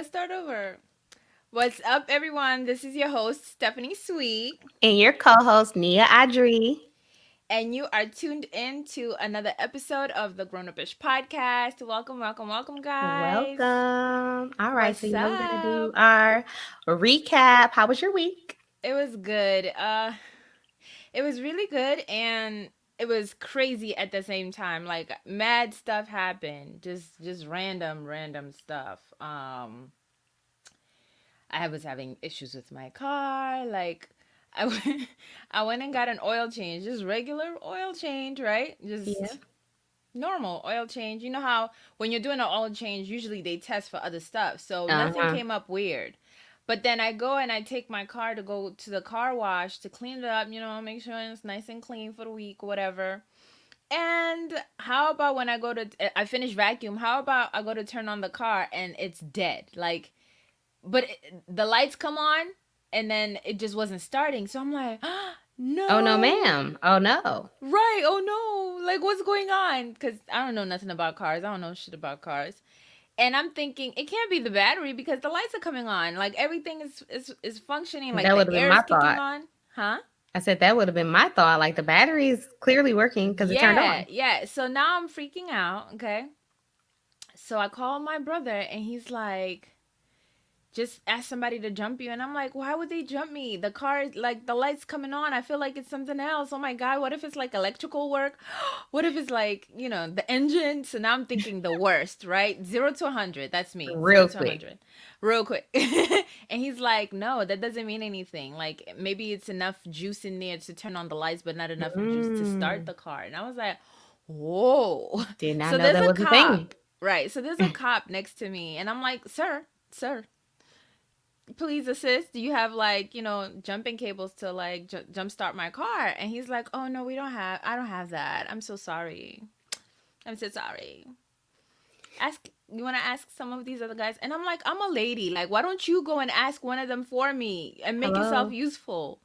let's start over. What's up, everyone? This is your host, Stephanie Sweet, And your co-host, Nia Adri. and you are tuned in to another episode of the Grown Upish podcast. Welcome, welcome, welcome, guys. Welcome. All right, so What's you know we're gonna do up? our recap. How was your week? It was good. It was really good, and it was crazy at the same time. Like mad stuff happened, just random stuff. I was having issues with my car. Like, I went, I went and got an oil change, just regular oil change, right? Yeah. Just normal oil change. You know how when you're doing an oil change, usually they test for other stuff. So nothing Uh-huh. came up weird. But then I go and I take my car to go to the car wash to clean it up, make sure it's nice and clean for the week, whatever. And how about when I finish vacuum, how about I go to turn on the car and it's dead? Like, but the lights come on and then it just wasn't starting. So I'm like, Oh no, no. ma'am. Oh no. Right. Oh no. Like what's going on? Cuz I don't know nothing about cars. I don't know shit about cars. And I'm thinking it can't be the battery because the lights are coming on. Like everything is functioning, like That would the have been air my is kicking thought. on. Huh? I said that would have been my thought. Like the battery is clearly working because it turned Yeah, on. yeah. So now I'm freaking out, okay? So I call my brother and he's like, just ask somebody to jump you. And I'm like, why would they jump me? The car, like the lights coming on. I feel like it's something else. Oh my God. What if it's like electrical work? What if it's like, the engine? So now I'm thinking the worst, right? 0 to 100. That's me. Zero Real to quick. 100. Real quick. And he's like, no, that doesn't mean anything. Like maybe it's enough juice in there to turn on the lights, but not enough juice to start Mm. the car. And I was like, whoa. Did not So know there's that a was a thing. cop. Right. So there's a cop next to me. And I'm like, sir, please assist. Do you have like jumping cables to like jump start my car? And he's like, oh no, I don't have that. I'm so sorry. I'm so sorry. Ask You want to ask some of these other guys? And I'm like, I'm a lady. Like, why don't you go and ask one of them for me and make yourself Hello. useful?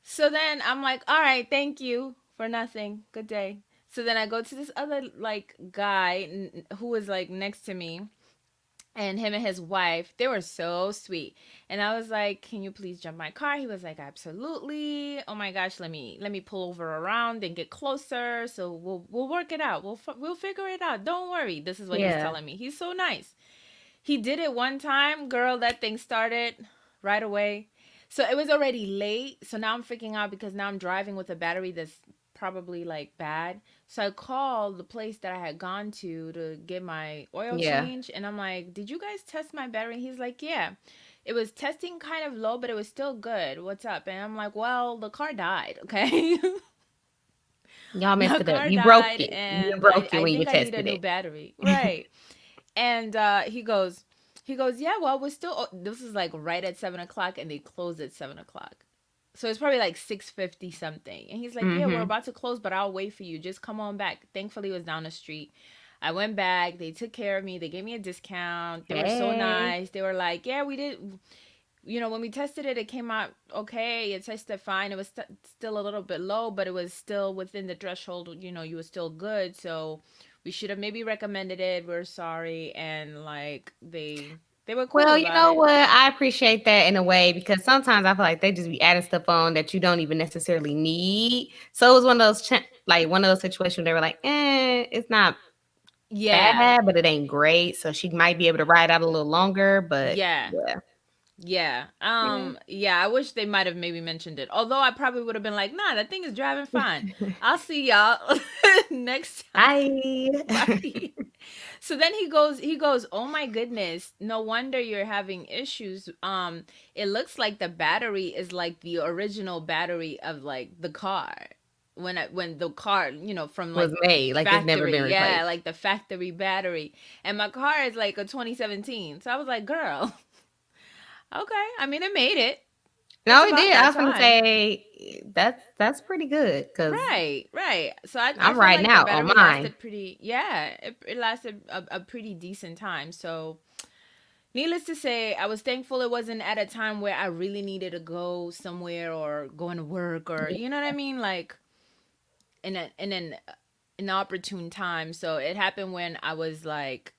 So then I'm like, all right, thank you for nothing. Good day. So then I go to this other like guy who was like next to me, and him and his wife, they were so sweet. And I was like, can you please jump my car? He was like, absolutely. Oh my gosh, let me pull over around and get closer, so we'll work it out. We'll figure it out, don't worry. This is what he's Yeah. telling me. He's so nice. He did it one time, girl. That thing started right away. So it was already late. So now I'm freaking out because now I'm driving with a battery that's probably like bad. So I called the place that I had gone to get my oil Yeah. change. And I'm like, did you guys test my battery? And he's like, yeah. It was testing kind of low, but it was still good. What's up? And I'm like, well, the car died. Okay. Y'all messed The it up. car You broke died it. You and I, broke it I when you think I need a tested new it. battery. Right. And he goes, yeah, well, we're still. This is like right at 7 o'clock, and they close at 7 o'clock. So it's probably like 6:50 something. And he's like, yeah, we're Mm-hmm. about to close, but I'll wait for you. Just come on back. Thankfully, it was down the street. I went back. They took care of me. They gave me a discount. They were so Hey. nice. They were like, yeah, we did. When we tested it, it came out okay. It tested fine. It was still a little bit low, but it was still within the threshold. You were still good. So we should have maybe recommended it. We're sorry. And like they were cool Well, you about know it. what? I appreciate that in a way because sometimes I feel like they just be adding stuff on that you don't even necessarily need. So it was one of those like one of those situations where they were like, it's not Yeah. bad, but it ain't great. So she might be able to ride out a little longer. But Yeah. yeah, Yeah. yeah. Yeah, I wish they might have maybe mentioned it. Although I probably would have been like, "Nah, that thing is driving fine. I'll see y'all next time." Bye. Bye. So then he goes, "Oh my goodness. No wonder you're having issues. It looks like the battery is like the original battery of like the car. When the car, from Was like made like it's never factory. been Yeah, replaced. like the factory battery. And my car is like a 2017. So I was like, "Girl, okay. I mean, it made it. It's No, it about did. I that was gonna time." say that's pretty good because Right, right. So I I'm felt riding like the out on battery mine. lasted pretty, yeah, it lasted a pretty decent time. So, needless to say, I was thankful it wasn't at a time where I really needed to go somewhere or going to work or, you know what I mean? Like, in an opportune time. So, it happened when I was like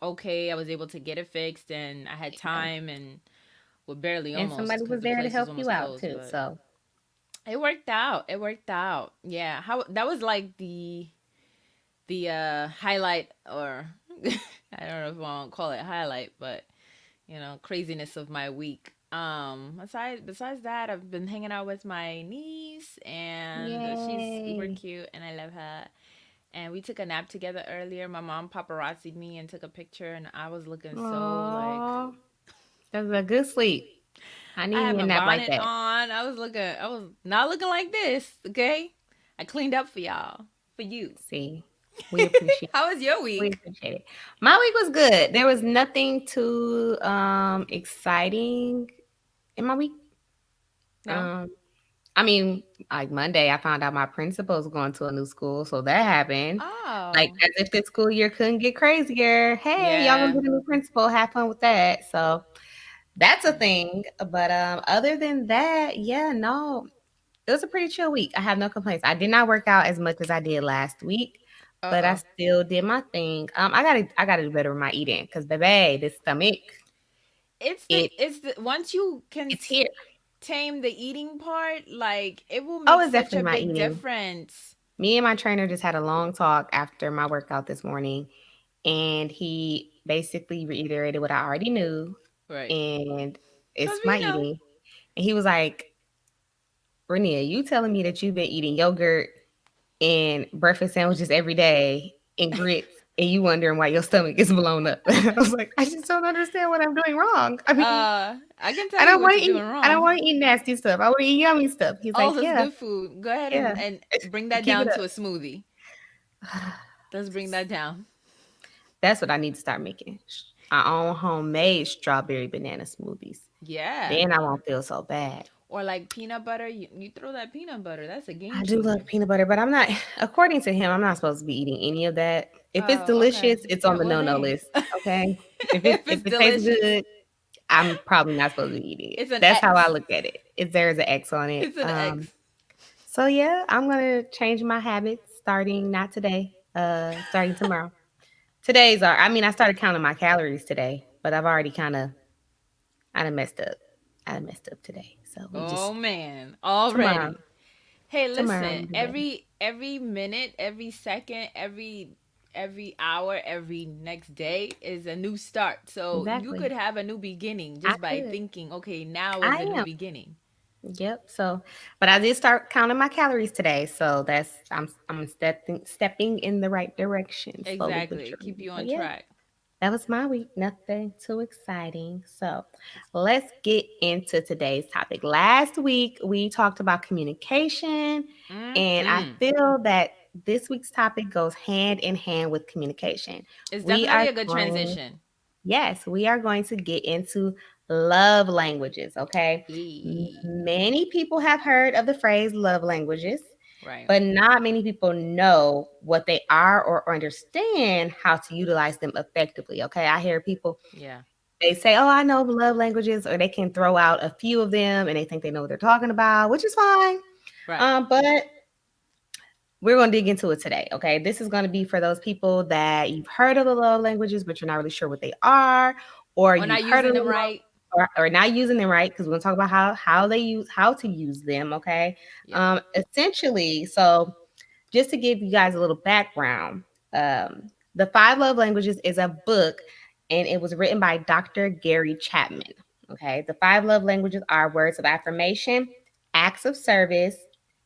okay. I was able to get it fixed, and I had Yeah. time, and well, barely And almost somebody because was the there to place was help you almost out closed, too. but So it worked out. It worked out. Yeah. How that was like the highlight, or I don't know if I want to call it highlight, but craziness of my week. Besides that, I've been hanging out with my niece, and she's uber yay. cute, and I love her. And we took a nap together earlier. My mom paparazzi'd me and took a picture, and I was looking so like Aw. That was a good sleep. I I need had me a my nap like bonnet that. on. I was not looking like this. Okay, I cleaned up for y'all, for you. See, we appreciate How was your we week? appreciate it. My week was good. There was nothing too exciting in my week. No. Um I mean, like Monday, I found out my principal's going to a new school, so that happened. Like Oh, as if this school year couldn't get crazier. Hey, y'all gonna yeah. get a new principal? Have fun with that. So that's a thing. But other than that, yeah, no, it was a pretty chill week. I have no complaints. I did not work out as much as I did last week, Uh but I oh. still did my thing. I gotta do better with my eating because baby, this stomach, it It's the once you can it's here. tame the eating part, like it will Oh, make it's such definitely a my big eating. difference. Me and my trainer just had a long talk after my workout this morning, and he basically reiterated what I already knew, Right. and Cause it's my we know. eating. And he was like, Renia, you telling me that you've been eating yogurt and breakfast sandwiches every day and grits, and you wondering why your stomach is blown up. I was like, I just don't understand what I'm doing wrong. I mean, I can I tell you don't what want you're to eat. doing I don't wrong. want to eat nasty stuff. I want to eat yummy stuff. He's All like, this yeah, good food. Go ahead yeah, and bring that keep it down up. to a smoothie. Let's bring that down. That's what I need to start making. Our own homemade strawberry banana smoothies. Yeah. Then I won't feel so bad. Or like peanut butter. You throw that peanut butter. That's a I game do love changer. peanut butter, but I'm not, according to him, I'm not supposed to be eating any of that. If it's Oh, okay. delicious, it's Yeah, on the well, no-no dang. list. Okay. If it If if it's it tastes delicious, good, I'm probably not supposed to be eating it. it's an That's how I X. look at it. It's there's an X on it. It's an X. So yeah, I'm gonna change my habits starting not today, starting tomorrow. Today's are I mean, I started counting my calories today, but I've already I done messed up. I done messed up today. So we Oh just man, tomorrow. already. Hey, Tomorrow listen. will be better. Every minute, every second, every hour, every next day is a new start. So you Exactly. could have a new beginning I just by could. thinking, okay, now is I the new am. beginning. Yep. So, but I did start counting my calories today. So I'm stepping in the right direction slowly but Exactly. Keep surely. you So on yeah, track. that was my week. Nothing too exciting. So let's get into today's topic. Last week we talked about communication, and I Hmm. feel that this week's topic goes hand in hand with communication. It's We definitely are a good going transition. Yes, we are going to get into love languages, okay? E- Many people have heard of the phrase love languages, Right. but not many people know what they are or understand how to utilize them effectively, okay? I hear people, Yeah. they say, "Oh, I know love languages," or they can throw out a few of them and they think they know what they're talking about, which is fine. Right. But we're going to dig into it today, okay? This is going to be for those people that you've heard of the love languages, but you're not really sure what they are, or Or you've not heard of using them them right. or not using them right, because we're going to talk about how to use them, okay? Yep. Essentially, so just to give you guys a little background, the Five Love Languages is a book, and it was written by Dr. Gary Chapman. Okay, the five love languages are words of affirmation, acts of service,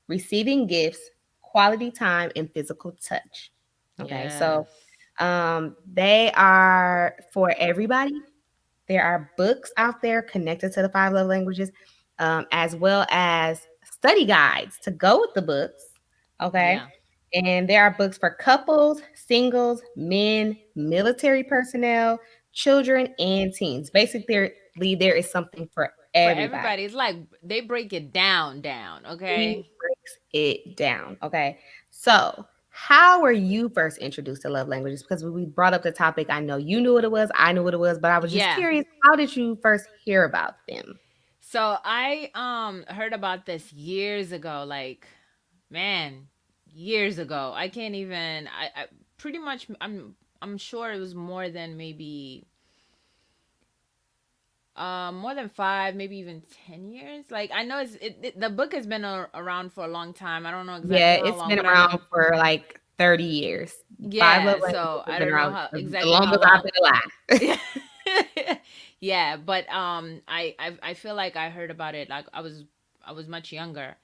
receiving gifts, quality time, and physical touch. Okay, so Yes. they are for everybody. There are books out there connected to the five love languages, as well as study guides to go with the books. Okay. Yeah. And there are books for couples, singles, men, military personnel, children, and teens. Basically, there is something for For everybody. everybody, it's like they break it down, He okay? breaks it down. Okay. So, how were you first introduced to love languages? Because when we brought up the topic, I know you knew what it was, I knew what it was, but I was just Yeah. curious, how did you first hear about them? So I heard about this years ago, man, years ago. I can't even I pretty much I'm I'm sure it was more than maybe more than 5, maybe even 10 years. Like I know the book has been around for a long time. I don't know exactly Yeah, how it's long, been but I around know. for like 30 years. Five Love Yeah, Languages so has I been don't know around how the exactly how longest I've long. been alive. Yeah, but I feel like I heard about it like I was much younger.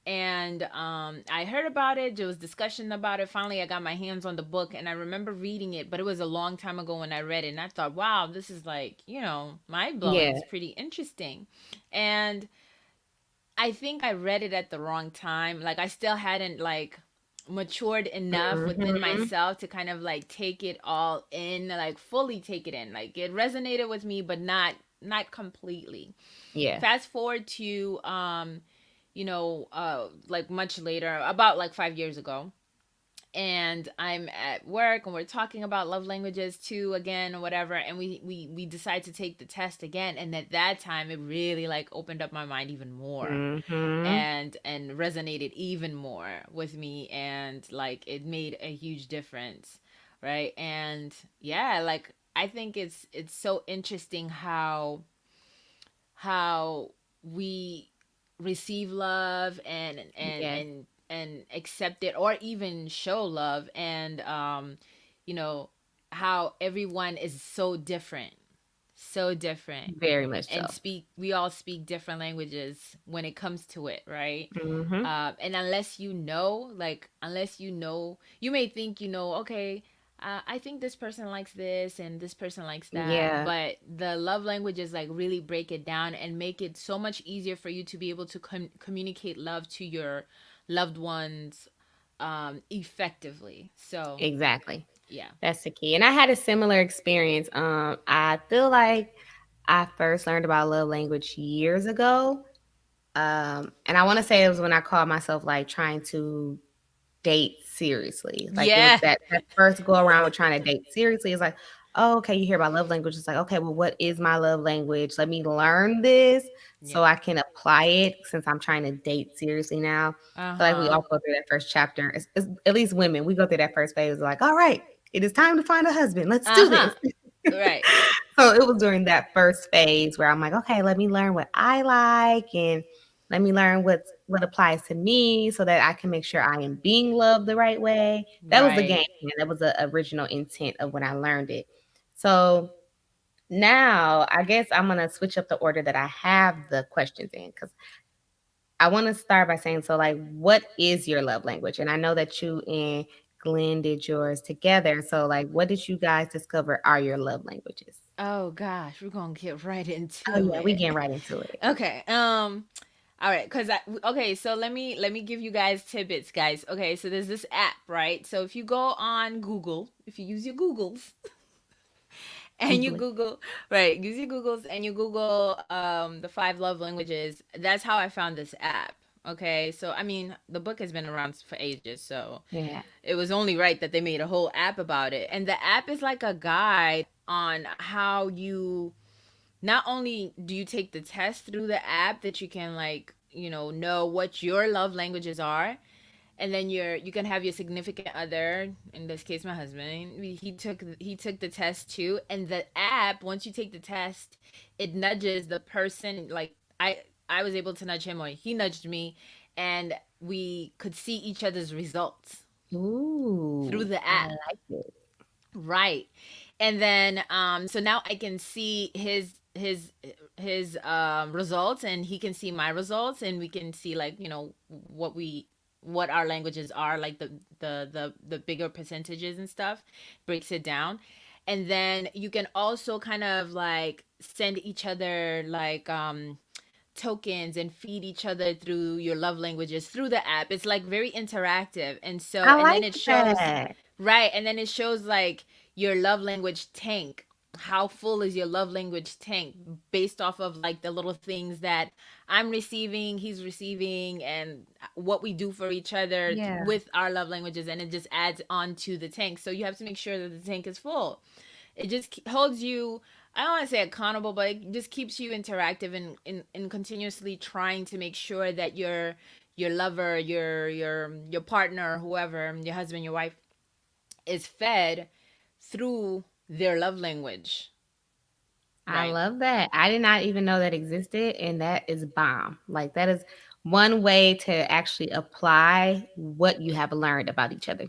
And I heard about it, there was discussion about it. Finally I got my hands on the book and I remember reading it, but it was a long time ago when I read it and I thought, wow, this is like, mind blowing. Yeah. It's pretty interesting. And I think I read it at the wrong time. Like I still hadn't like matured enough within Hmm. myself to kind of like take it all in, like fully take it in. Like it resonated with me, but not completely. Yeah. Fast forward to like much later, about like 5 years ago, and I'm at work and we're talking about love languages too again or whatever, and we decide to take the test again, and at that time it really like opened up my mind even more Hmm. and resonated even more with me, and like it made a huge difference, right? And yeah, like I think it's so interesting how we receive love Yes. and accept it or even show love, and you know how everyone is so different, so different, Very much and so. speak we all speak different languages when it comes to it, right? Hmm. And unless you know, you may think, okay, I think this person likes this and this person likes that, Yeah. but the love languages like really break it down and make it so much easier for you to be able to communicate love to your loved ones effectively. So Exactly. yeah. That's the key. And I had a similar experience. I feel like I first learned about love language years ago. And I want to say it was when I called myself like trying to date seriously. Like it was Yeah. that first go around with trying to date seriously. It's like, oh, okay, you hear about love language. It's like, okay, well, what is my love language? Let me learn this so Yeah. I can apply it since I'm trying to date seriously now. I feel like we Uh-huh. all go through that first chapter. At least women, we go through that first phase. Like, all right, it is time to find a husband. Let's do Uh-huh. this. Right. So it was during that first phase where I'm like, okay, let me learn what I like and let me learn what applies to me so that I can make sure I am being loved the right way. That was the game Right. plan. That was the original intent of when I learned it. So now I guess I'm gonna switch up the order that I have the questions in because I want to start by saying, so like, what is your love language? And I know that you and Glenn did yours together. So like, what did you guys discover are your love languages? Oh gosh, we're gonna get right Oh into yeah, we it. getting right into it. Okay. All right, okay, so let me give you guys tidbits, guys. Okay, so there's this app, right? So if you go on Google, if you use your Googles and you Googling. Google, right, use your Googles and you Google the 5 love languages, that's how I found this app. Okay, so I mean, the book has been around for ages, so Yeah. it was only right that they made a whole app about it. And the app is like a guide on how you not only do you take the test through the app that you can like know what your love languages are, and then you can have your significant other, in this case my husband, he took the test too, and the app, once you take the test, it nudges the person, like I was able to nudge him or he nudged me, and we could see each other's results through Ooh, the I app. like it. Right. And then so now I can see his results, and he can see my results, and we can see like, what our languages are, like the bigger percentages and stuff, breaks it down. And then you can also kind of like send each other like tokens and feed each other through your love languages through the app. It's like very interactive. And so, I and then like it shows, that. right, and then it shows like your love language tank. How full is your love language tank based off of like the little things that I'm receiving, he's receiving, and what we do for each other Yeah. with our love languages, and it just adds on to the tank. So you have to make sure that the tank is full. It just holds you, I don't want to say accountable, but it just keeps you interactive and continuously trying to make sure that your lover, your partner, whoever, your husband, your wife, is fed through their love language, I right? love that. I did not even know that existed, and that is bomb. Like that is one way to actually apply what you have learned about each other.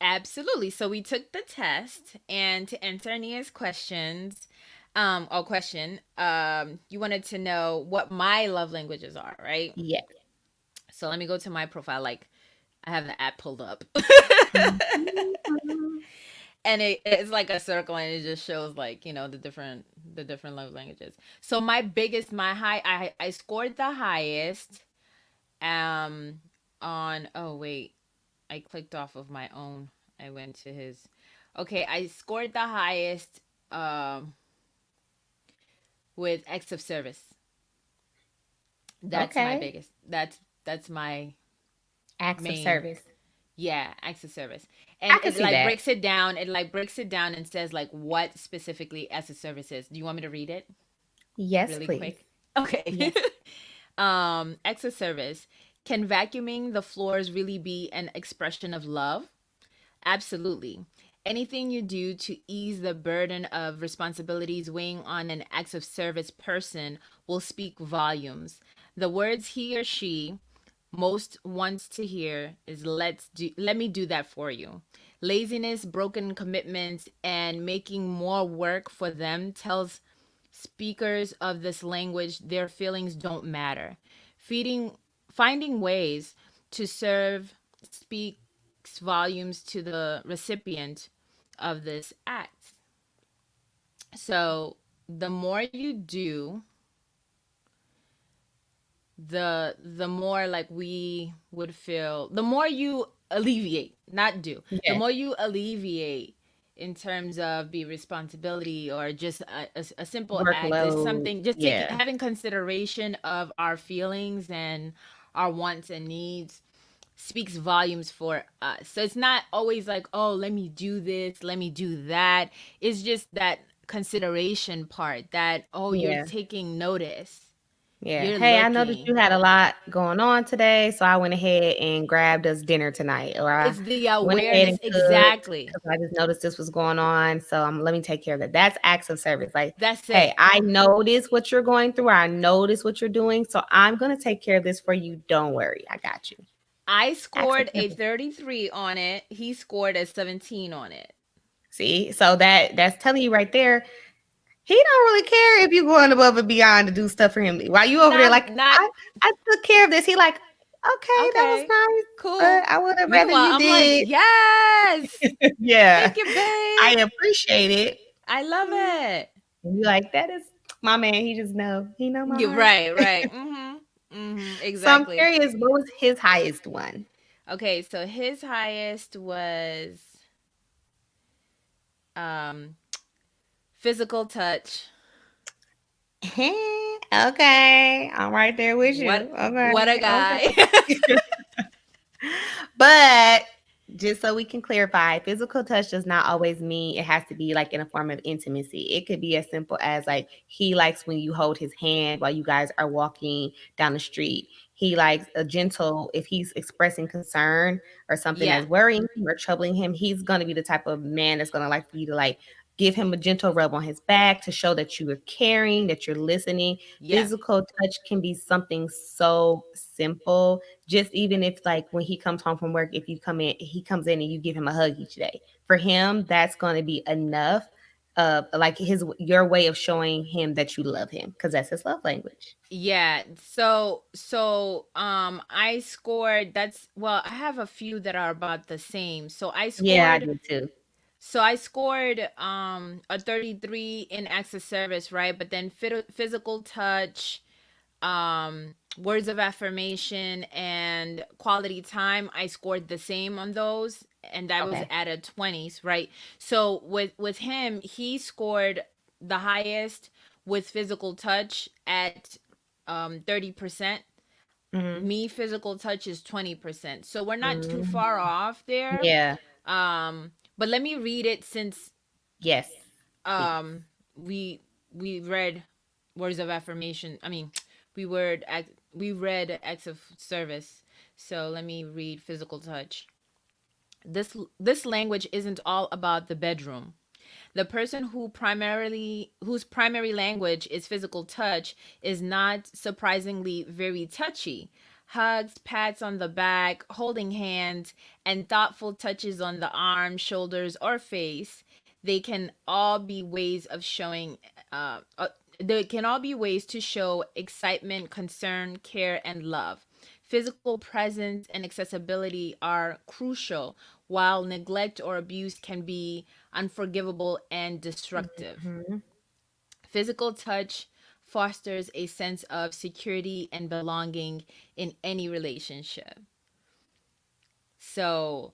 Absolutely. So we took the test, and to answer Nia's questions, or question, you wanted to know what my love languages are, right? Yes. So let me go to my profile. Like, I have the app pulled up. Mhm. And it's like a circle, and it just shows, like, the different love languages. So my biggest, my high, I scored the highest, um on, oh wait, I clicked off of my own. I went to his. Okay, I scored the highest, with acts of service. That's my Okay. biggest. That's my Acts of main. service. Yeah, acts of service. I And can it see like that. breaks it down. It like breaks it down and says like what specifically acts of service is. Do you want me to read it Yes, really please. quick? Okay. Yes. Acts of service. Can vacuuming the floors really be an expression of love? Absolutely. Anything you do to ease the burden of responsibilities weighing on an acts of service person will speak volumes. The words he or she most wants to hear is let me do that for you. Laziness, broken commitments, and making more work for them tells speakers of this language their feelings don't matter. Feeding Finding ways to serve speaks volumes to the recipient of this act. So the more you do, the more like we would feel, the more you alleviate, not do, the Yes. more you alleviate in terms of be responsibility, or just a simple act, just Workload. something, just taking Yeah. having consideration of our feelings and our wants and needs, speaks volumes for us. So it's not always like, oh, let me do this, let me do that. It's just that consideration part, that, oh, you're Yeah. taking notice, Yeah. you're Hey, I noticed looking. you had a lot going on today, so I went ahead and grabbed us dinner tonight, or I It's the went ahead awareness, and cooked exactly. because I just noticed this was going on. So let me take care of that. That's acts of service. Like, That's hey, it. I notice what you're going through. I notice what you're doing, so I'm gonna take care of this for you. Don't worry, I got you. I Acts of scored a service. 33 on it. He scored a 17 on it. See, so that's telling you right there. He don't really care if you going above and beyond to do stuff for him. While you over there, Not like not I took care of this. He like, okay, that was okay. nice, Cool. but I would have rather Meanwhile, you I'm like, did. yes. Yeah, Thank you, babe. I appreciate it. I love it. And you like that is my man. He just know. He know my You're heart. right, right. Mm-hmm. Mm-hmm. So I'm Exactly. curious, what was his highest one? Okay, so his highest was um physical touch. Okay, I'm right there with What you. what a Okay, guy. okay. But just so we can clarify, physical touch does not always mean it has to be like in a form of intimacy. It could be as simple as like he likes when you hold his hand while you guys are walking down the street. He likes a gentle, if he's expressing concern or something that's Yeah. worrying him or troubling him, he's going to be the type of man that's going to like for you to like give him a gentle rub on his back to show that you are caring, that you're listening. Yeah. Physical touch can be something so simple, just even if like when he comes home from work, if you come in, he comes in and you give him a hug each day. For him, that's going to be enough. Like his your way of showing him that you love him because that's his love language. Yeah. So I scored, that's, well, I have a few that are about the same. Yeah, I do too. So I scored a 33 in acts of service, right? But then physical touch, words of affirmation, and quality time, I scored the same on those, and that was Okay. at a 20s, right? So with him, he scored the highest with physical touch at 30%. Hmm. Me, physical touch is 20%. So we're not too Hmm. far off there. Yeah. But let me read it, since Yes. Please. um we we read words of affirmation. I mean, we read acts of service. So let me read physical touch. This language isn't all about the bedroom. The person whose primary language is physical touch is not surprisingly very touchy. Hugs, pats on the back, holding hands, and thoughtful touches on the arm, shoulders, or face, they can all be ways of showing they can all be ways to show excitement, concern, care, and love. Physical presence and accessibility are crucial, while neglect or abuse can be unforgivable and destructive. Mhm. Physical touch fosters a sense of security and belonging in any relationship. So,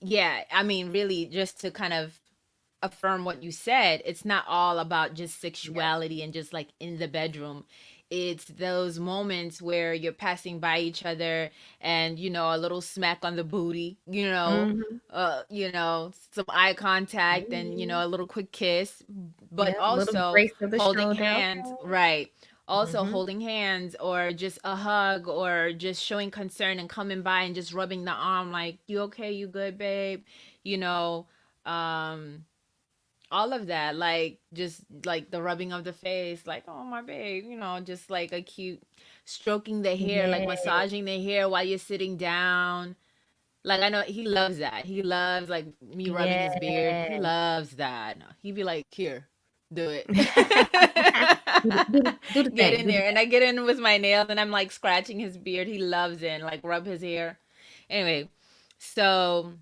yeah, I mean, really, just to kind of affirm what you said, it's not all about just Yep. sexuality and just like in the bedroom. It's those moments where you're passing by each other and a little smack on the booty, Mhm. some eye contact and Mhm. a little quick kiss, but Yep. Little also grace of the holding shoulder. hands, Okay. right? Also Mhm. holding hands or just a hug or just showing concern and coming by and just rubbing the arm like, you okay, you good, babe? You know, um all of that, like just like the rubbing of the face, like, oh my babe, just like a cute stroking the hair, like Yes. massaging the hair while you're sitting down. Like, I know he loves that. He loves like me rubbing his beard. He Yes. loves that. He'd be like, here, do it. Do the Get thing. in Do the there. And I get in with my nails and I'm like scratching his beard. He loves it. And like rub his hair. Anyway, so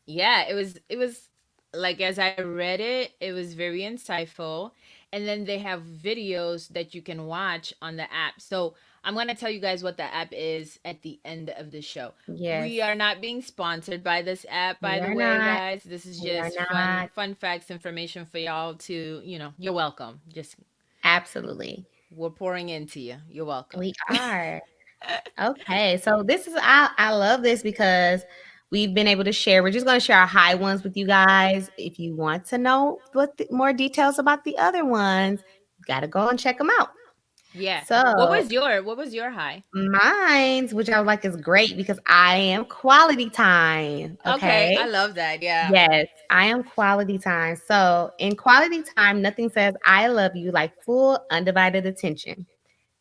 yeah, it was like, as I read it, it was very insightful. And then they have videos that you can watch on the app. So I'm gonna tell you guys what the app is at the end of the show. Yes. We are not being sponsored by this app, by We the are way, not. guys. This is We are just fun not. fun facts, information for y'all to, you're welcome. Just, Absolutely. we're pouring into you. You're welcome. We are. Okay. So this is I love this because we've been able to share. We're just going to share our high ones with you guys. If you want to know more details about the other ones, you got to go and check them out. Yeah. So What was your high? mine's, which I was like, is great because I am quality time. Okay, I Okay. love that. Yeah. Yes, I am quality time. So, in quality time, nothing says I love you like full, undivided attention.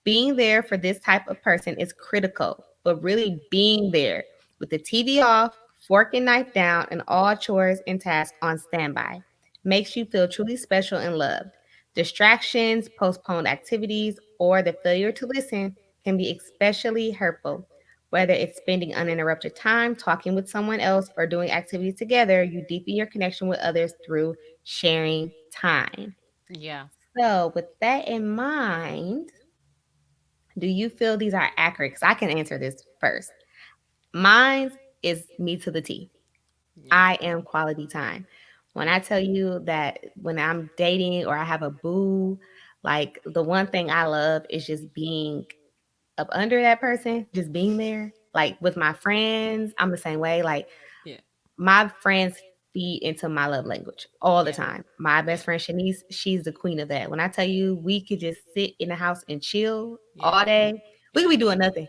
Being there for this type of person is critical, but really being there with the TV off, fork and knife down, and all chores and tasks on standby makes you feel truly special and loved. Distractions, postponed activities, or the failure to listen can be especially hurtful. Whether it's spending uninterrupted time talking with someone else or doing activities together, you deepen your connection with others through sharing time. Yeah. So, with that in mind, do you feel these are accurate? Because I can answer this first. Mine is me to the T. Yeah. I am quality time. When I tell you that when I'm dating or I have a boo, like the one thing I love is just being up under that person, just being there. Like with my friends, I'm the same way. Like Yeah. my friends feed into my love language all the Yeah. time. My best Yeah. friend Shanice, she's the queen of that. When I tell you we could just sit in the house and chill Yeah. all day, we could Yeah. be doing nothing.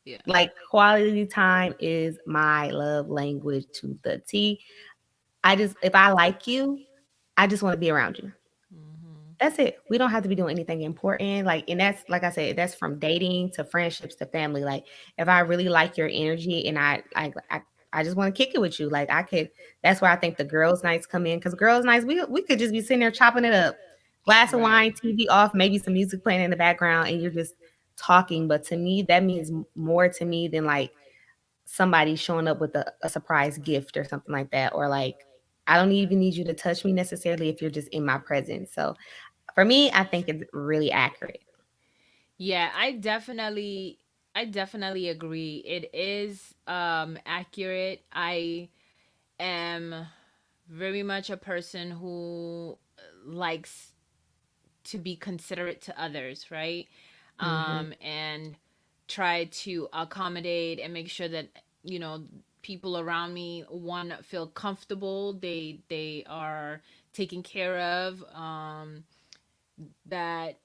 Yeah. Like quality time is my love language to the T. I just if I like you, I just want to be around you. Hmm. That's it. We don't have to be doing anything important. Like, and that's like I said, that's from dating to friendships to family. Like, if I really like your energy and I just want to kick it with you. Like, I could. That's where I think the girls' nights come in because girls' nights we could just be sitting there chopping it up, glass of Right. wine, TV off, maybe some music playing in the background, and you're just talking. But to me, that means more to me than like somebody showing up with a surprise gift or something like that, or like I don't even need you to touch me necessarily if you're just in my presence. So for me, I think it's really accurate. Yeah, I definitely agree. It is accurate. I am very much a person who likes to be considerate to others, right? Mhm. And try to accommodate and make sure that, people around me, one, feel comfortable, they are taken care of, that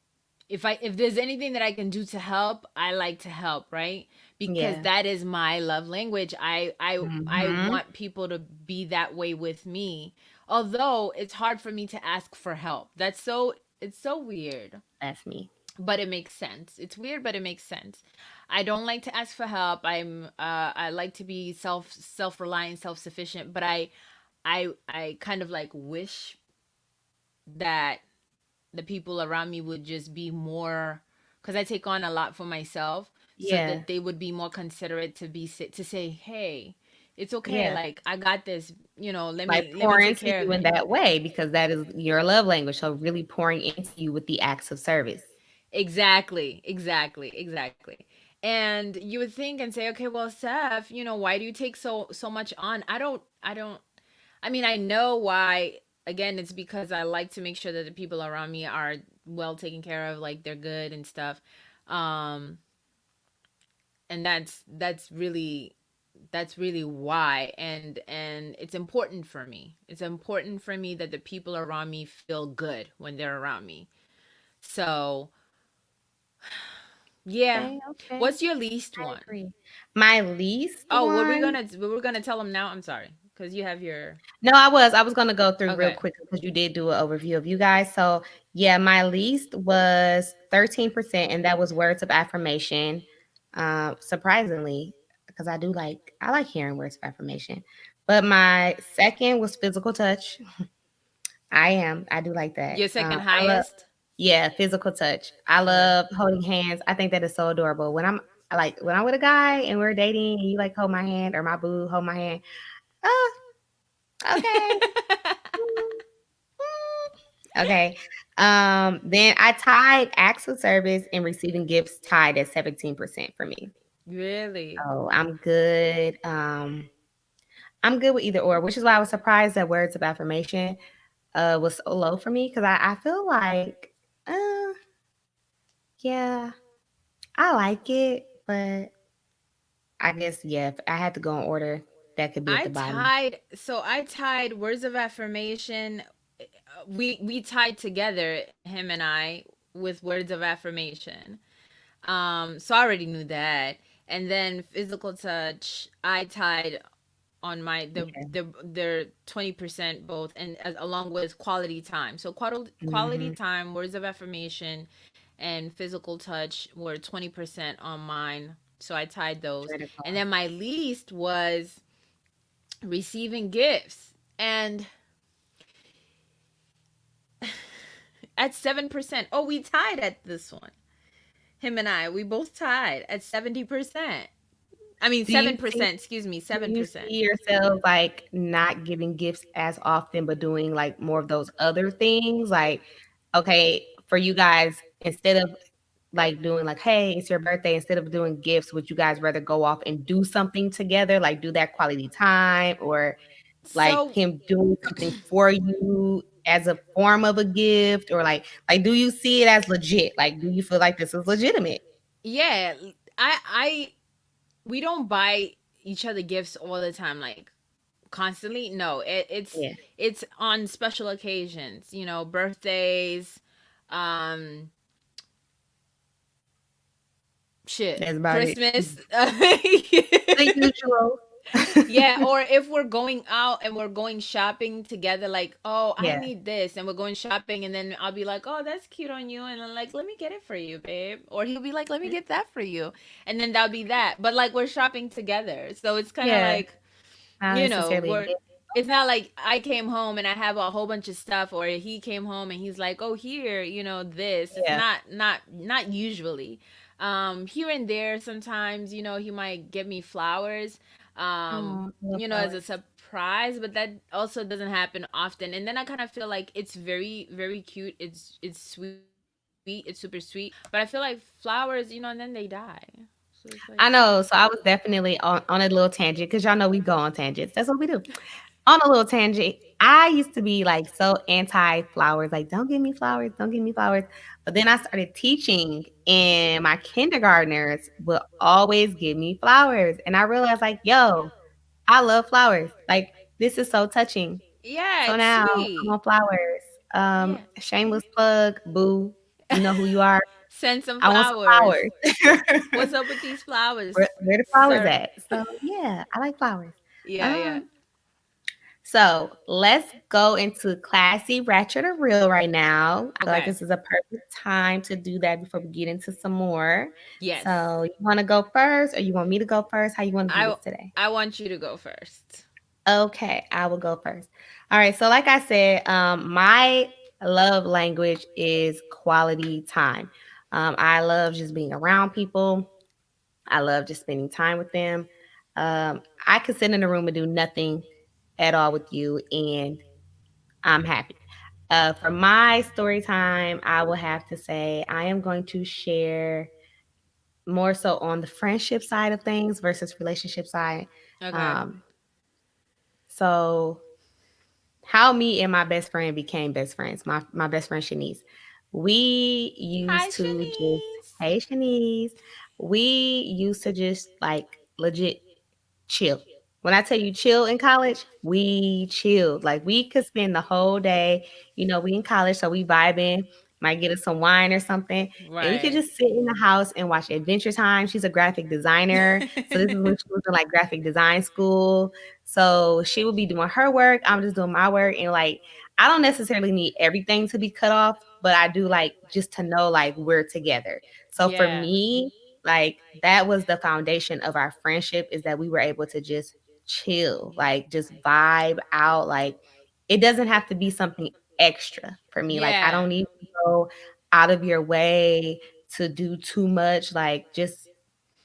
if there's anything that I can do to help, I like to help, right? Because Yeah. that is my love language. I Mhm. want people to be that way with me. Although it's hard for me to ask for help. It's so weird, That's me. but it makes sense. It's weird, but it makes sense. I don't like to ask for help. I like to be self-reliant, self-sufficient, but I kind of like wish that the people around me would just be more, cuz I take on a lot for myself, so Yeah. that they would be more considerate to be to say, "Hey, it's okay. Yeah. Like I got this, Like let me pour take into care of you in it." that way because that is your love language. So really pouring into you with the acts of service. Exactly, exactly, exactly. And you would think and say, okay, well, Seth, why do you take so much on? I don't. I mean, I know why. Again, it's because I like to make sure that the people around me are well taken care of, like they're good and stuff. Um, and that's really why. And it's important for me. It's important for me that the people around me feel good when they're around me. So yeah. Okay, okay. What's your least I one? agree. My least Oh, what one. we were gonna tell them now. I'm sorry, because you have your. No, I was gonna go through real Okay. quick because you did do an overview of you guys. So yeah, my least was 13%, and that was words of affirmation. Surprisingly, because I like hearing words of affirmation. But my second was physical touch. I do like that. Your second I love highest. Yeah, physical touch. I Okay. love holding hands. I think that is so adorable. When I'm with a guy and we're dating and you like hold my hand or my boo hold my hand. Oh, okay. Okay. Then I tied acts of service and receiving gifts tied at 17% for me. Really? So I'm good. I'm good with either or, which is why I was surprised that words of affirmation was so low for me because I feel like uh yeah, I like it, but I guess yeah, if I had to go in order, that could be at the bottom. I tied words of affirmation. We tied together, him and I, with words of affirmation. So I already knew that. And then physical touch, I tied on my Yeah. they're 20% both, and along with quality time. So quality Mhm. time, words of affirmation, and physical touch were 20% on mine. So I tied those. Straight And across. then my least was receiving gifts. And at 7%. Oh, we tied at this one. Him and I, we both tied at 70%. I mean, Do you see 7%, excuse me, do you 7%. see yourself like not giving gifts as often, but doing like more of those other things? Like, okay, for you guys, instead of like doing like, hey, it's your birthday, instead of doing gifts, would you guys rather go off and do something together, like do that quality time, or like So, him doing something for you as a form of a gift, or like do you see it as legit? Like, do you feel like this is legitimate? yeah, I we don't buy each other gifts all the time, like constantly. No, Yeah, it's on special occasions, birthdays, um shit, that's about it. Christmas. The usual. Yeah, or if we're going out and we're going shopping together, like, oh, I Yeah. need this, and we're going shopping, and then I'll be like, oh, that's cute on you, and I'm like, let me get it for you, babe. Or he'll be like, let me get that for you, and then that'll be that. But like we're shopping together, so it's kind of Yeah, like, not necessarily a we're. gift. It's Okay. not like I came home and I have a whole bunch of stuff, or he came home and he's like, oh, here, this. It's Yeah. not usually. Here and there, sometimes, he might give me flowers. Um, Oh, I love as a flowers. surprise, but that also doesn't happen often. And then I kind of feel like it's very, very cute. It's sweet. It's super sweet. But I feel like flowers, and then they die. So it's like, I know. So I was definitely on a little tangent because y'all know we go on tangents. That's what we do. On a little tangent, I used to be like so anti flowers, like, don't give me flowers, don't give me flowers. But then I started teaching, and my kindergartners would always give me flowers. And I realized, like, yo, I love flowers. Like, this is so touching. yeah, So it's now I sweet. want flowers. Yeah. Shameless plug, boo. You know who you are. Send some I want some flowers. flowers. What's up with these flowers, Where the flowers sir? at? So yeah, I like flowers. Yeah, yeah. Um, So let's go into classy, ratchet, or real right now. I feel like Okay. this is a perfect time to do that before we get into some more. Yes. So you want to go first, or you want me to go first? How you want to do I this today? I want you to go first. Okay, I will go first. All right. So like I said, my love language is quality time. I love just being around people. I love just spending time with them. I could sit in a room and do nothing at all with you, and I'm happy. For my story time, I will have to say I am going to share more so on the friendship side of things versus relationship side. Okay. Um, so how me and my best friend became best friends. My best friend Shanice. We Hi, used to just Shanice. hey Shanice. We used to just like legit chill. When I tell you chill in college, we chilled. Like we could spend the whole day, we in college, so we vibing, might get us some wine or something, and we could Right. just sit in the house and watch Adventure Time. She's a graphic designer. So this is when she was in like graphic design school. So she would be doing her work. I'm just doing my work. And like I don't necessarily need everything to be cut off, but I do like just to know like we're together. So for Yeah. me, like that was the foundation of our friendship is that we were able to just chill, like just vibe out. Like it doesn't have to be something extra for me. Like I Yeah. don't need to go out of your way to do too much. Like just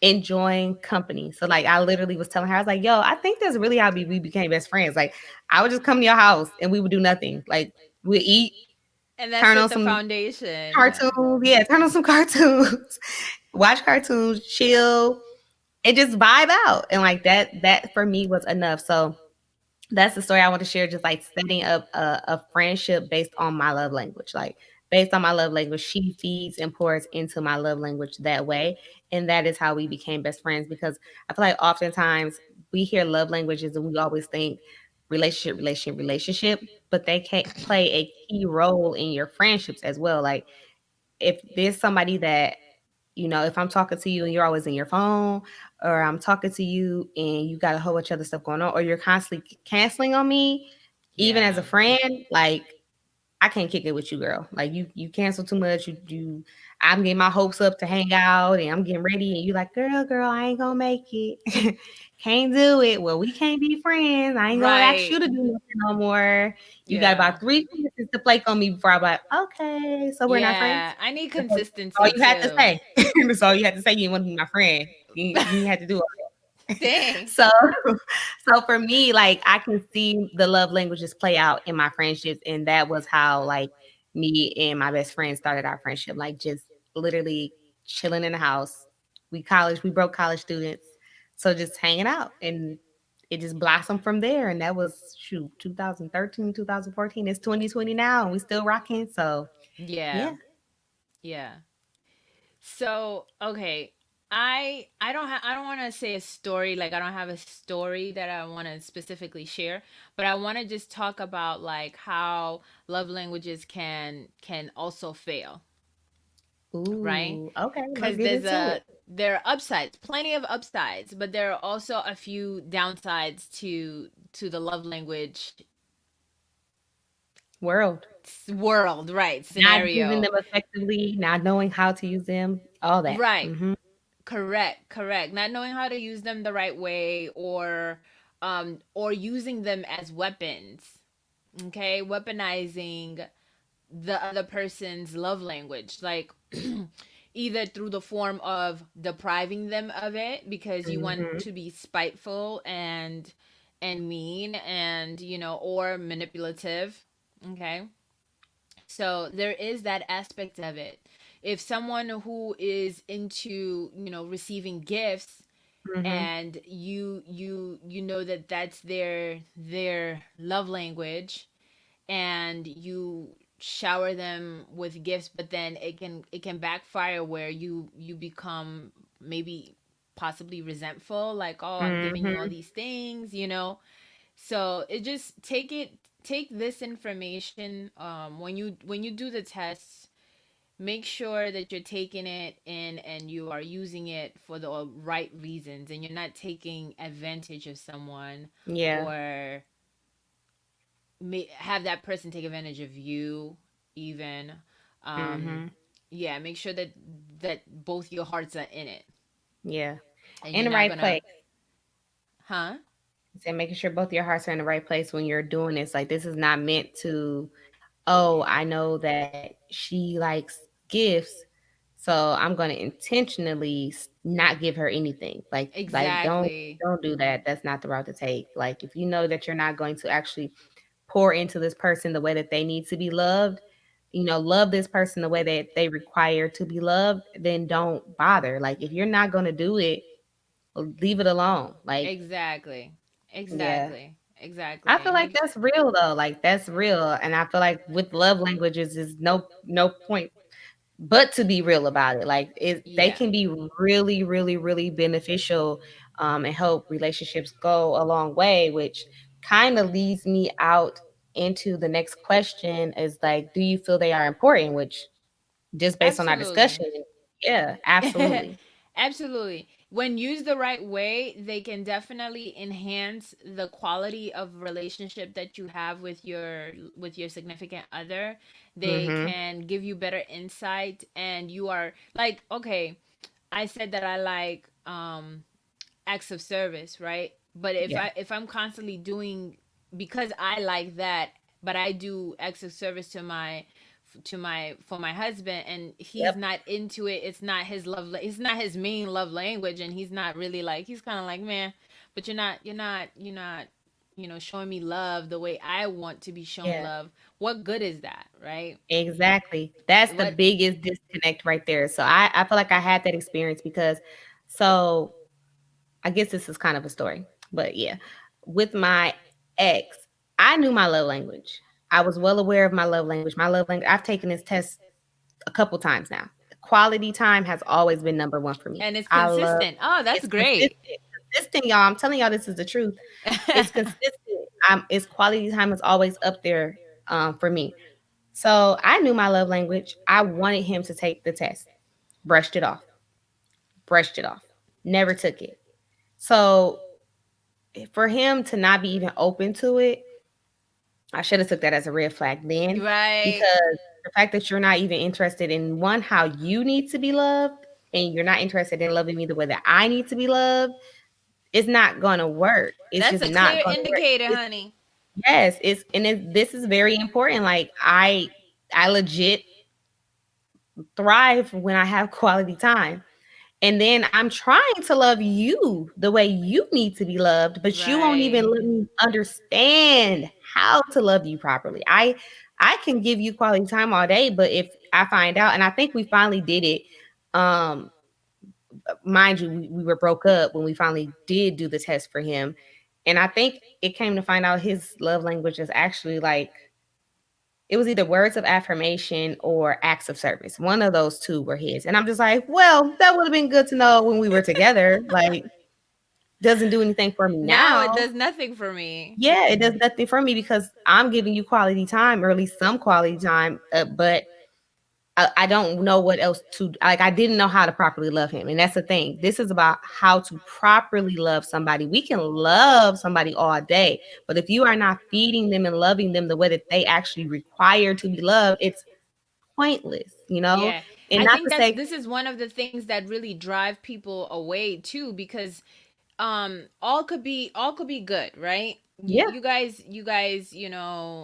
enjoying company. So like I literally was telling her, I was like, yo, I think that's really how we became best friends. Like I would just come to your house and we would do nothing. Like we'd eat, And that turn set on the some foundation. cartoons. Yeah, turn on some cartoons, watch cartoons, chill, and just vibe out. And like that for me was enough. So that's the story I want to share. Just like setting up a friendship based on my love language. Like based on my love language, she feeds and pours into my love language that way. And that is how we became best friends because I feel like oftentimes we hear love languages and we always think relationship, but they can play a key role in your friendships as well. Like if there's somebody that if I'm talking to you and you're always in your phone, or I'm talking to you and you got a whole bunch of other stuff going on, or you're constantly canceling on me, even as Yeah. a friend, like I can't kick it with you, girl. Like you cancel too much. You I'm getting my hopes up to hang out and I'm getting ready and you like, girl, I ain't gonna make it. Can't do it. Well, we can't be friends. I ain't gonna ask you Right. to do nothing no more. You got Yeah. about 3 minutes to flake on me before I'm like, okay, so we're not friends. Yeah. I need That's all consistency you had to too. say. That's all you had to say. You didn't want to be my friend. You had to do it. Dang. So, so for me, like I can see the love languages play out in my friendships, and that was how like me and my best friend started our friendship. Like just literally chilling in the house. We broke college students, so just hanging out, and it just blossomed from there. And that was shoot 2013, 2014. It's 2020 now, and we still rocking. So Yeah. yeah. Yeah. So, okay. I don't want to say a story, like I don't have a story that I want to specifically share, but I want to just talk about like how love languages can also fail, right? Ooh, okay. Let's Cuz get into it. there are upsides, plenty of upsides, but there are also a few downsides to the love language World. world, right? Not using Scenario. them effectively, not knowing how to use them, all that. Right. Mhm. Correct, correct. Not knowing how to use them the right way or using them as weapons. Okay? Weaponizing the other person's love language. Like either through the form of depriving them of it because you want Mhm. to be spiteful and mean and or manipulative. Okay? So there is that aspect of it. If someone who is into, receiving gifts Mhm. and you know that that's their love language and you shower them with gifts, but then it can backfire where you become maybe possibly resentful, like, oh, I'm giving you all Mhm. these things. So it just take this information, when you do the tests. Make sure that you're taking it in and you are using it for the right reasons and you're not taking advantage of someone Yeah. or have that person take advantage of you even. um Mm-hmm. yeah, make sure that both your hearts are in it, Yeah. and In you're the not right gonna. place. Huh? And making sure both your hearts are in the right place when you're doing this. Like, this is not meant to, oh, I know that she likes gifts, so I'm going to intentionally not give her anything. Like Exactly. don't do that. That's not the route to take. Like, if you know that you're not going to actually pour into this person the way that they need to be loved, love this person the way that they require to be loved, then don't bother. Like, if you're not going to do it, leave it alone. Like, Exactly. yeah. Exactly. I feel And like make that's real though. Like, that's real. And I feel like with love languages is no point but to be real about it. Like, they yeah. can be really, really, really beneficial, and help relationships go a long way, which kind of leads me out into the next question is like, do you feel they are important? Which, just based on our Absolutely. discussion, yeah, absolutely. Absolutely. When used the right way, they can definitely enhance the quality of relationship that you have with your significant other. They Mm-hmm. can give you better insight, and you are like, okay, I said that I like acts of service, right? But Yeah. if I'm constantly doing, because I like that, but I do acts of service to my for my husband, and he's Yep. not into it. It's not his it's not his main love language, and he's not really like, he's kind of like, man, but you're not showing me love the way I want to be shown Yeah. love. What good is that, right? Exactly. That's the What? biggest disconnect right there. So I feel like I had that experience because, so I guess this is kind of a story, but yeah, with my ex, I knew my love language. I was well aware of my love language. My love language, I've taken this test a couple times now. Quality time has always been number one for me. And it's I love consistent. Oh, that's it's consistent. great. Consistent, y'all. I'm telling y'all, this is the truth. It's consistent. It's quality time is always up there, for me. So I knew my love language. I wanted him to take the test. Brushed it off. Brushed it off. Never took it. So for him to not be even open to it, I should have took that as a red flag then, Right. because the fact that you're not even interested in, one, how you need to be loved, and you're not interested in loving me the way that I need to be loved, it's not gonna work. It's That's just a not clear gonna work. indicator, It's, honey. yes, this is very important. Like, I legit thrive when I have quality time. And then I'm trying to love you the way you need to be loved, but you won't even Right. let me understand how to love you properly. I can give you quality time all day, but if I find out, and I think we finally did it, um, mind you, we were broke up when we finally did do the test for him. And I think it came to find out his love language is actually like, it was either words of affirmation or acts of service. One of those two were his. And I'm just like, well, that would have been good to know when we were together. Like, doesn't do anything for me Now it now. does nothing for me. Yeah, it does nothing for me because I'm giving you quality time, or at least some quality time. But I don't know what else to like. I didn't know how to properly love him. And that's the thing. This is about how to properly love somebody. We can love somebody all day, but if you are not feeding them and loving them the way that they actually require to be loved, it's pointless, you know? Yeah. And I not think to that's say, this is one of the things that really drive people away too, because all could be good, right? yeah, You guys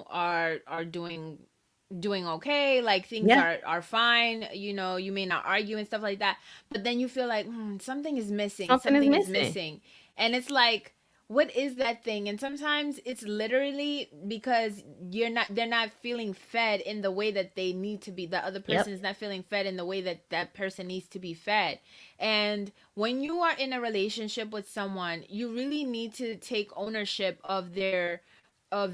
are doing okay, like things yeah, are fine, you may not argue and stuff like that, but then you feel like, something is missing, something is something is missing. missing. And it's like, what is that thing? And sometimes it's literally because they're not feeling fed in the way that they need to be. The other Yep. person is not feeling fed in the way that that person needs to be fed. And when you are in a relationship with someone, you really need to take ownership of of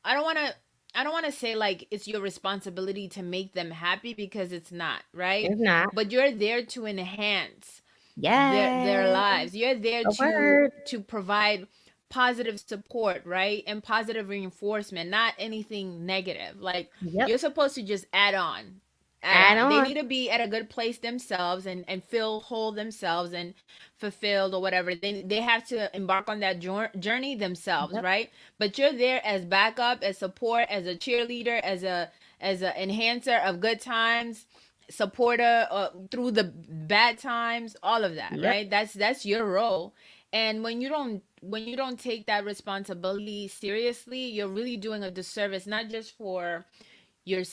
I don't want to I don't want to say like it's your responsibility to make them happy, because it's not, right? It's not. But you're there to enhance their Yes. lives. You're there A word. to provide positive support, right? And positive reinforcement, not anything negative. Like, Yep. you're supposed to just add on. at Add all. They on. need to be at a good place themselves and feel whole themselves and fulfilled or whatever. They have to embark on that journey themselves, Yep. right? But you're there as backup, as support, as a cheerleader, as a enhancer of good times, supporter through the bad times, all of that, Yep. right? That's your role. And when you don't take that responsibility seriously, you're really doing a disservice, not just for your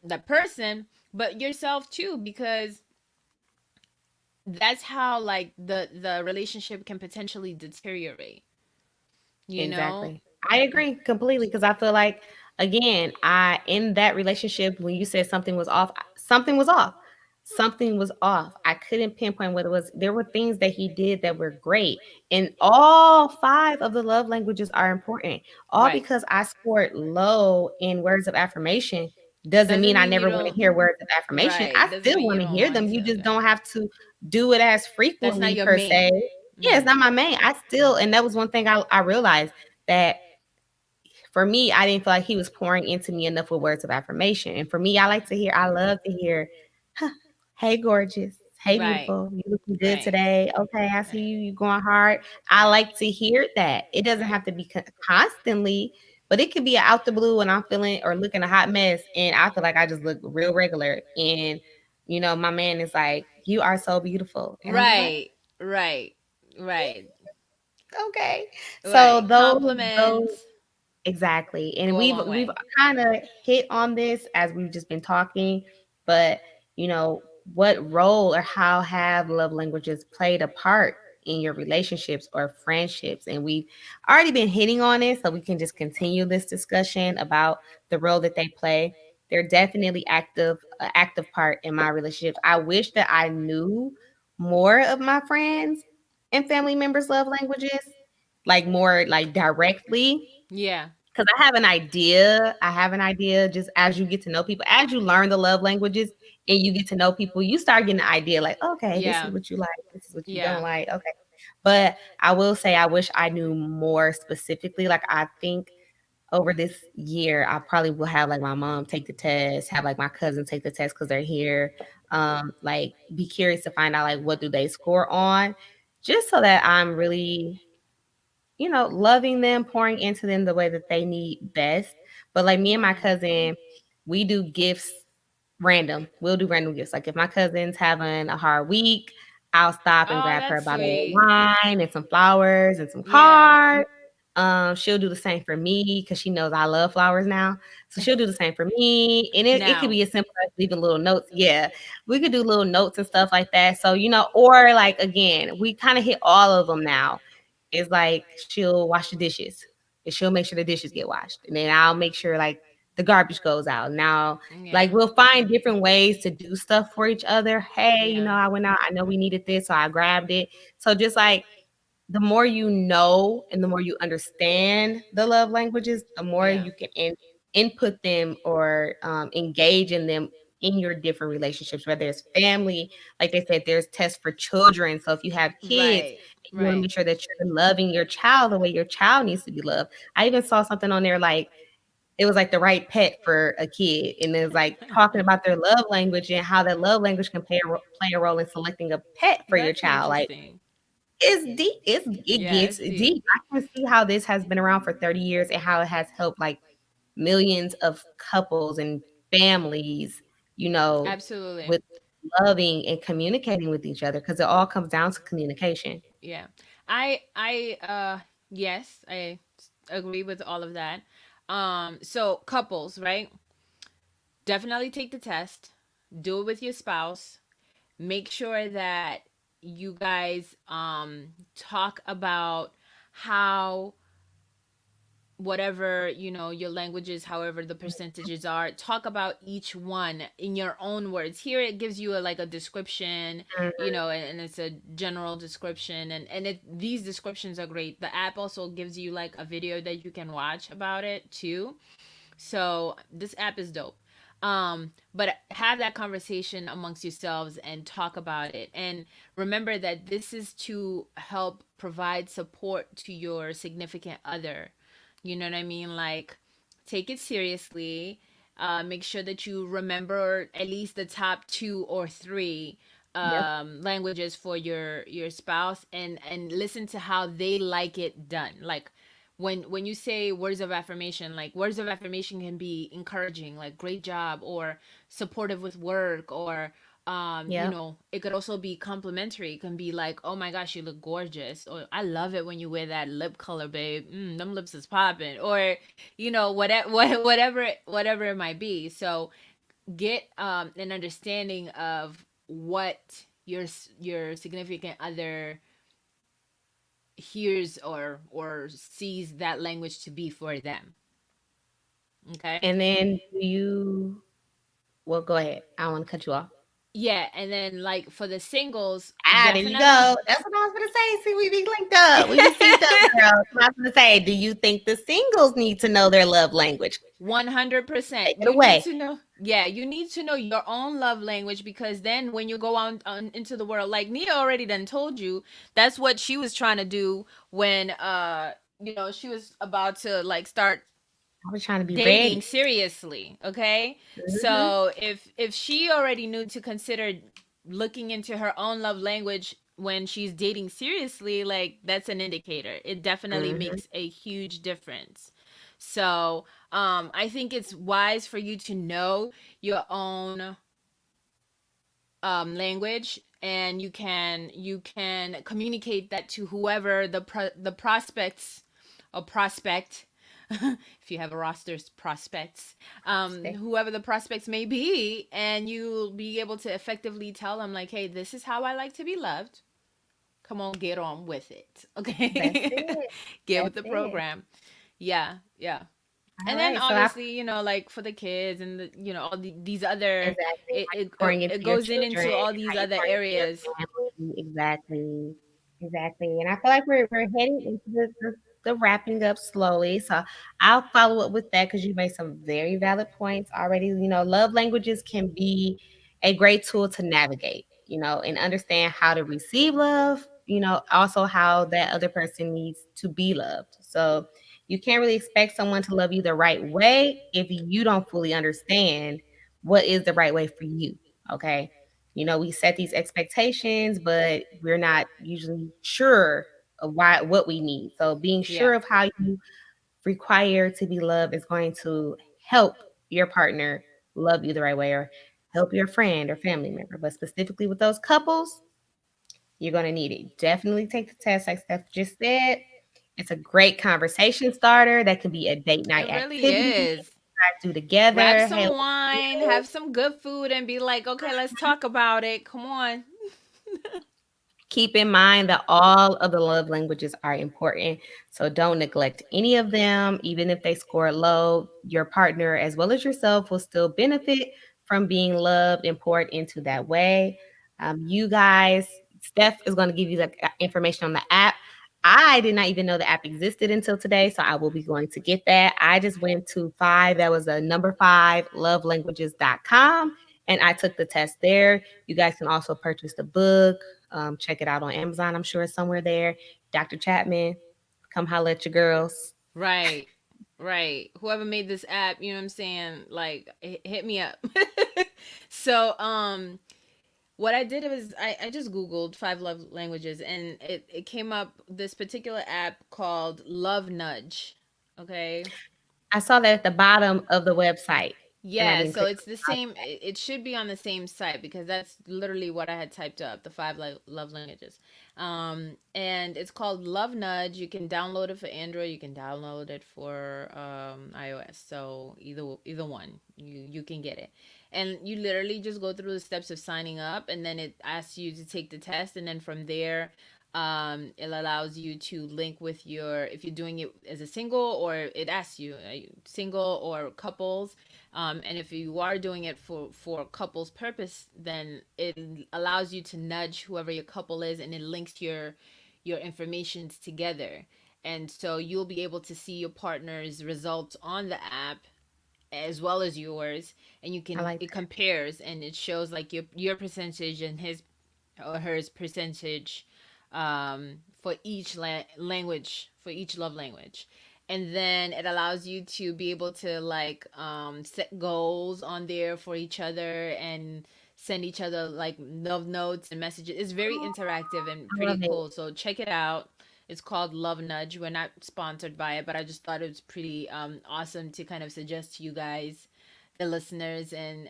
the person, but yourself too, because that's how like the relationship can potentially deteriorate, you know. Exactly. I agree completely because I feel like, again, I in that relationship when you said something was off, something was off. Something was off. I couldn't pinpoint what it was. There were things that he did that were great. And all five of the love languages are important. All Right. because I scored low in words of affirmation doesn't mean Doesn't I mean you never want to don't. hear words of affirmation. I Right, doesn't still mean you want to don't hear want them. You to. just Yeah. don't have to do it as That's not frequently your per se. main. Yeah, it's Mm-hmm. not my main. I still, and that was one thing I realized that for me, I didn't feel like he was pouring into me enough with words of affirmation. And for me, I love to hear, huh, hey, gorgeous. Hey, Right. beautiful. You looking good Right. today. Okay, I see Right. you. You going hard. I Right. like to hear that. It doesn't Right. have to be constantly, but it could be out the blue when I'm feeling or looking a hot mess. And I feel like I just look real regular. And, my man is like, you are so beautiful. And I'm like, Right. Right. Right. okay. So Right. those Compliments exactly. And go a long we've way. kind of hit on this as we've just been talking, but you know, what role or how have love languages played a part in your relationships or friendships? And we've already been hitting on it, so we can just continue this discussion about the role that they play. They're definitely active part in my relationships. I wish that I knew more of my friends and family members' love languages, like more like directly, Yeah. because I have an idea. I have an idea just as you get to know people, as you learn the love languages and you get to know people, you start getting an idea like, okay, this is Yeah. what you like, this is what you don't Yeah. like. Okay. But I will say, I wish I knew more specifically. Like, I think over this year, I probably will have like my mom take the test, have like my cousin take the test because they're here. Like, be curious to find out like what do they score on, just so that I'm really loving them, pouring into them the way that they need best. But like me and my Yeah. cousin, we do gifts random. We'll do random gifts. Like if my cousin's having a hard week, I'll stop and Oh, grab her a that's bottle of sweet. wine and some flowers and some Yeah. cards. She'll do the same for me because she knows I love flowers now. So she'll do the same for me. And it could Now. be as simple as leaving little notes. Yeah. We could do little notes and stuff like that. So, or like again, we kind of hit all of them now. It's like she'll wash the dishes and she'll make sure the dishes get washed. And then I'll make sure like the garbage goes out. Now, like Yeah. we'll find different ways to do stuff for each other. Hey, Yeah. I went out, I know we needed this, so I grabbed it. So just like the more you know and the more you understand the love languages, the more Yeah. you can input them or engage in them in your different relationships, whether it's family, like they said, there's tests for children. So if you have kids, Right. you want to Right. make sure that you're loving your child the way your child needs to be loved. I even saw something on there like it was like the right pet for a kid, and it's like talking about their love language and how that love language can play a role in selecting a pet for your That's child. Like interesting. it's deep. It Yeah, gets it's deep. deep. I can see how this has been around for 30 years and how it has helped like millions of couples and families, you know, Absolutely. with loving and communicating with each other because it all comes down to communication. Yeah. I yes, agree with all of that. So couples, right? Definitely take the test. Do it with your spouse. Make sure that you guys talk about how whatever your languages, however the percentages are, talk about each one in your own words. Here it gives you like a description, Mhm. and it's a general description, and these descriptions are great. The app also gives you like a video that you can watch about it too, so this app is dope. But have that conversation amongst yourselves and talk about it, and remember that this is to help provide support to your significant other. You know what I mean? Like, take it seriously. Make sure that you remember at least the top two or three Yep. languages for your spouse, and listen to how they like it done. Like when you say words of affirmation, like words of affirmation can be encouraging, like great job, or supportive with work, or you Yep. know, it could also be complimentary. It can be like, oh my gosh, you look gorgeous, or I love it when you wear that lip color, babe. Them lips is popping, or you know, whatever whatever it might be. So get an understanding of what your significant other hears or sees that language to be for them. Okay. And then do you well go ahead. I don't want to cut you off. Yeah, and then like for the singles, Ah, there you definitely go. That's what I was gonna say. See, we be linked up. We be synced up, girl. That's what I was gonna say. Do you think the singles need to know their love language? 100%. Take it You need away. to know, yeah, you need to know your own love language, because then when you go on into the world, like Nia already done told you, that's what she was trying to do when you know, she was about to like start I was trying to be dating ready. seriously. Okay, Hmm. so if she already knew to consider looking into her own love language when she's dating seriously, like that's an indicator. It definitely Hmm. makes a huge difference. So I think it's wise for you to know your own language, and you can communicate that to whoever the prospects or prospect, if you have a roster, prospects, whoever the prospects may be, and you'll be able to effectively tell them like, hey, this is how I like to be loved. Come on, get on with it. That's Okay. it. Get with That's the it. program. Yeah, yeah. All And then right. So I obviously, you know, like for the kids and you know, these other, exactly how you it, pouring into it your goes in children, into all how these you other pouring into your areas. family. Exactly. Exactly. And I feel like we're heading into the wrapping up slowly. So I'll follow up with that because you made some very valid points already. You know, love languages can be a great tool to navigate, you know, and understand how to receive love, you know, also how that other person needs to be loved. So you can't really expect someone to love you the right way if you don't fully understand what is the right way for you. Okay. You know, we set these expectations, but we're not usually sure of what we need. So being Yeah. sure of how you require to be loved is going to help your partner love you the right way, or help your friend or family member. But specifically with those couples, you're going to need it. Definitely take the test, like Steph just said. It's a great conversation starter that can be a date night It really activity you is. guys do Grab together. Hey, some let's wine, chill. have some good food, and be like, okay, let's talk about it. Come on. Keep in mind that all of the love languages are important. So don't neglect any of them. Even if they score low, your partner as well as yourself will still benefit from being loved and poured into that way. You guys, Steph is going to give you the information on the app. I did not even know the app existed until today, so I will be going to get that. I just went to five, that was a number five, lovelanguages.com, and I took the test there. You guys can also purchase the book, check it out on Amazon. I'm sure it's somewhere there. Dr. Chapman, come holla at your girls. Right. Right. Whoever made this app, you know what I'm saying? Like, hit me up. So, what I did was I just Googled five love languages, and it came up this particular app called Love Nudge. Okay. I saw that at the bottom of the website, and I Yeah, didn't so click it's the on same. It should be on the same site, because that's literally what I had typed up, the five love languages. And it's called Love Nudge. You can download it for Android. You can download it for iOS. So either one, you can get it. And you literally just go through the steps of signing up, and then it asks you to take the test, and then from there, it allows you to link with your, if you're doing it as a single, or it asks you single or couples, and if you are doing it for couples purpose, then it allows you to nudge whoever your couple is, and it links your informations together, and so you'll be able to see your partner's results on the app as well as yours, and you I can, like it that. compares, and it shows like your percentage and his or hers percentage for each language, for each love language. and then it allows you to be able to like set goals on there for each other and send each other like love notes and messages. It's very Oh, interactive and I pretty love it. cool, so check it out. It's called Love Nudge. We're not sponsored by it, but I just thought it was pretty awesome to kind of suggest to you guys, the listeners, and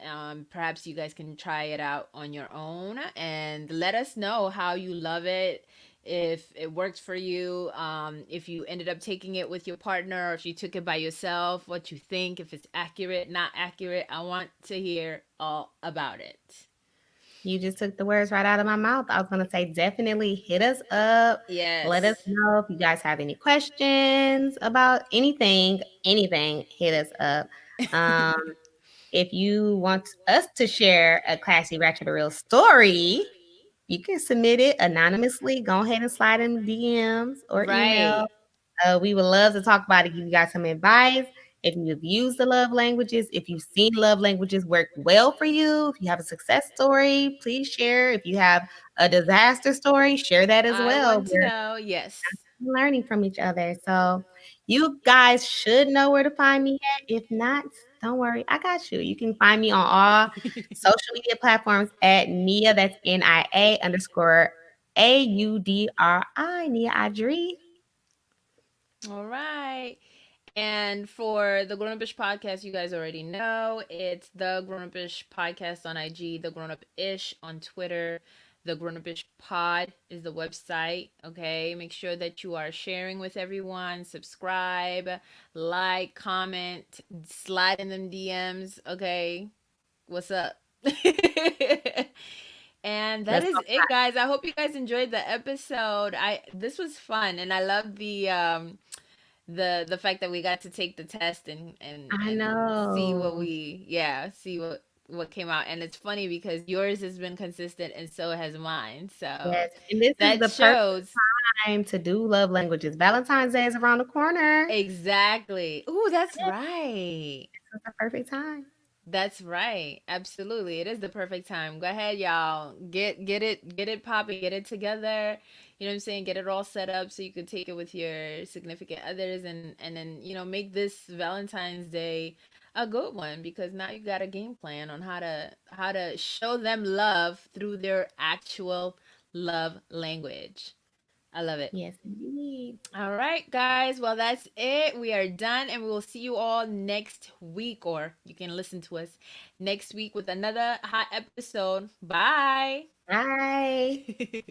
perhaps you guys can try it out on your own and let us know how you love it, if it works for you, if you ended up taking it with your partner, or if you took it by yourself, what you think, if it's accurate, not accurate. I want to hear all about it. You just took the words right out of my mouth. I was going to say, definitely hit us up. Let us Yes. know if you guys have any questions about anything, anything, hit us up. Um, if you want us to share a classy ratchet or real story, you can submit it anonymously. Go ahead and slide in the DMs or email. Right. We would love to talk about it, give you guys some advice. If you've used the love languages, if you've seen love languages work well for you, if you have a success story, please share. If you have a disaster story, share that as I well. want to We're know. Yes. learning from each other. So you guys should know where to find me at. If not, don't worry, I got you. You can find me on all social media platforms at Nia. That's NIA underscore AUDRI. Nia Adri. All right. And for the Grown Up Ish podcast, you guys already know it's the Grown Up Ish podcast on IG, the Grown Up Ish on Twitter, the Grown Up Ish pod is the website. Okay, make sure that you are sharing with everyone, subscribe, like, comment, slide in them DMs. Okay, what's up? And that Let's is go. it, guys. I hope you guys enjoyed the episode. I This was fun, and I love the fact that we got to take the test I and see what know. we, yeah, see what came out. And it's funny because yours has been consistent and so has mine, so Yes. And this is that the perfect shows. time to do love languages. Valentine's Day is around the corner. Exactly. Ooh, that's Yeah, right. this is the perfect time. That's right. Absolutely. It is the perfect time. Go ahead, y'all. Get it popping, get it together. You know what I'm saying? Get it all set up so you can take it with your significant others, and then, make this Valentine's Day a good one, because now you got a game plan on how to show them love through their actual love language. I love it. Yes, indeed. All right, guys. Well, that's it. We are done, and we will see you all next week, or you can listen to us next week with another hot episode. Bye. Bye.